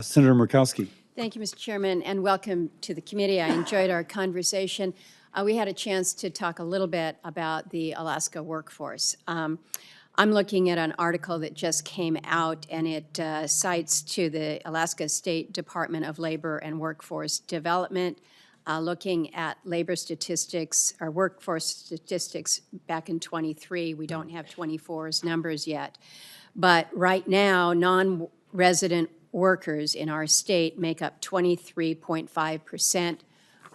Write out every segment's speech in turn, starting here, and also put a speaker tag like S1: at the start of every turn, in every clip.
S1: Senator Murkowski.
S2: Thank you, Mr. Chairman, and welcome to the committee. I enjoyed our conversation. We had a chance to talk a little bit about the Alaska workforce. I'm looking at an article that just came out, and it cites to the Alaska State Department of Labor and Workforce Development, looking at labor statistics, or workforce statistics back in 23. We don't have 24's numbers yet. But right now, non-resident workers in our state make up 23.5%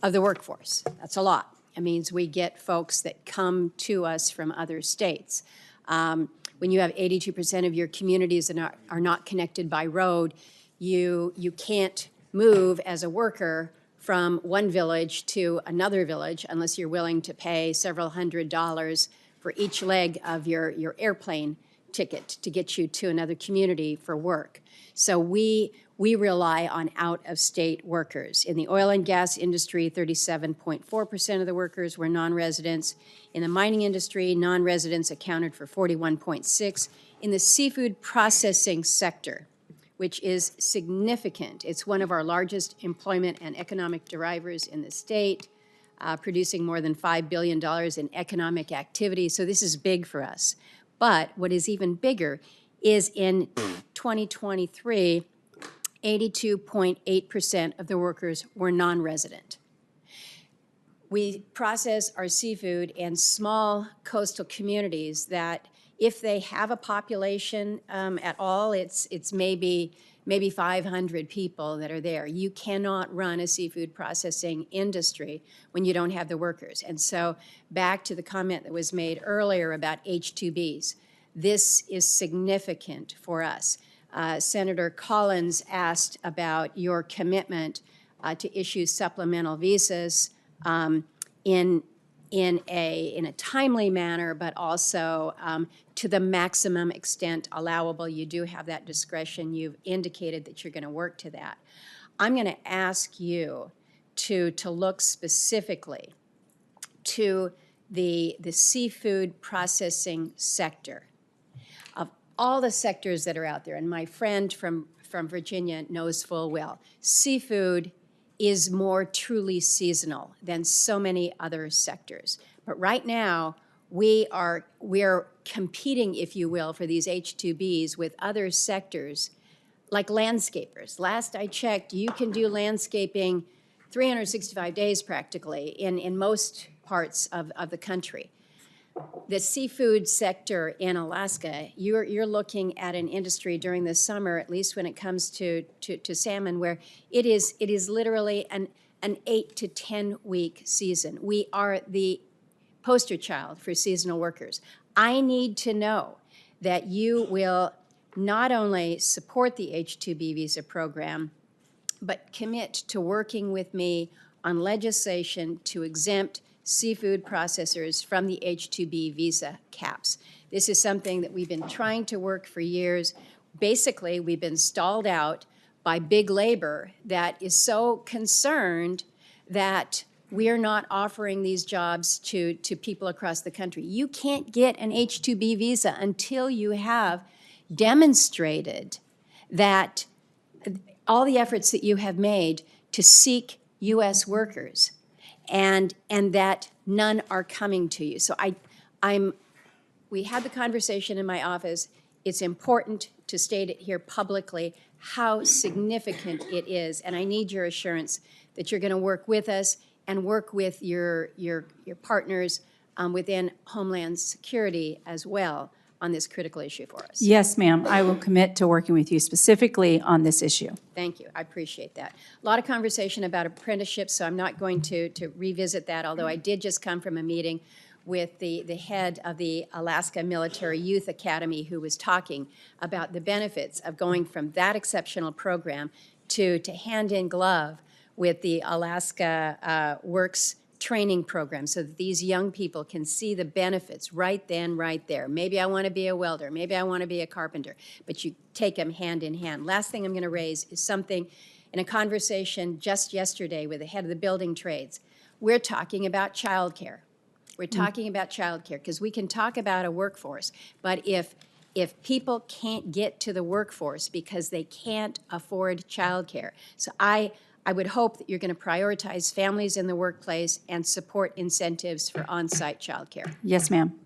S2: of the workforce. That's a lot. It means we get folks that come to us from other states. When you have 82% of your communities that are not connected by road, you can't move as a worker from one village to another village unless you're willing to pay several $100s for each leg of your airplane ticket to get you to another community for work. So we rely on out-of-state workers. In the oil and gas industry, 37.4% of the workers were non-residents. In the mining industry, non-residents accounted for 41.6%. In the seafood processing sector, which is significant, it's one of our largest employment and economic drivers in the state, producing more than $5 billion in economic activity. So this is big for us. But what is even bigger is in 2023, 82.8% of the workers were non-resident. We process our seafood in small coastal communities that, if they have a population at all, it's maybe 500 people that are there. You cannot run a seafood processing industry when you don't have the workers. And so back to the comment that was made earlier about H-2Bs, this is significant for us. Senator Collins asked about your commitment to issue supplemental visas in a timely manner, but also to the maximum extent allowable. You do have that discretion. You've indicated that you're going to work to that. I'm going to ask you to look specifically to the seafood processing sector. Of all the sectors that are out there, and my friend from Virginia knows full well, seafood is more truly seasonal than so many other sectors. But right now, we're competing, if you will, for these H-2Bs with other sectors like landscapers. Last I checked, you can do landscaping 365 days practically in most parts of the country. The seafood sector in Alaska, you're looking at an industry during the summer, at least when it comes to salmon, where it is literally an 8 to 10 week season. We are the poster child for seasonal workers. I need to know that you will not only support the H-2B visa program, but commit to working with me on legislation to exempt seafood processors from the H-2B visa caps. This is something that we've been trying to work for years. Basically, we've been stalled out by big labor that is so concerned that we're not offering these jobs to people across the country. You can't get an H-2B visa until you have demonstrated that all the efforts that you have made to seek U.S. workers and that none are coming to you. So we had the conversation in my office. It's important to state it here publicly how significant it is, and I need your assurance that you're going to work with us and work with your partners within Homeland Security as well on this critical issue for us.
S3: Yes, ma'am. I will commit to working with you specifically on this issue.
S2: Thank you. I appreciate that. A lot of conversation about apprenticeships, so I'm not going to revisit that, although I did just come from a meeting with the head of the Alaska Military Youth Academy, who was talking about the benefits of going from that exceptional program to hand in glove with the Alaska Works training program, so that these young people can see the benefits right then, right there. Maybe I want to be a welder, maybe I want to be a carpenter, but you take them hand in hand. Last thing I'm going to raise is something in a conversation just yesterday with the head of the building trades. We're talking about childcare. We're talking about childcare because we can talk about a workforce, but if if people can't get to the workforce because they can't afford childcare. So I would hope that you're going to prioritize families in the workplace and support incentives for on-site childcare.
S3: Yes, ma'am.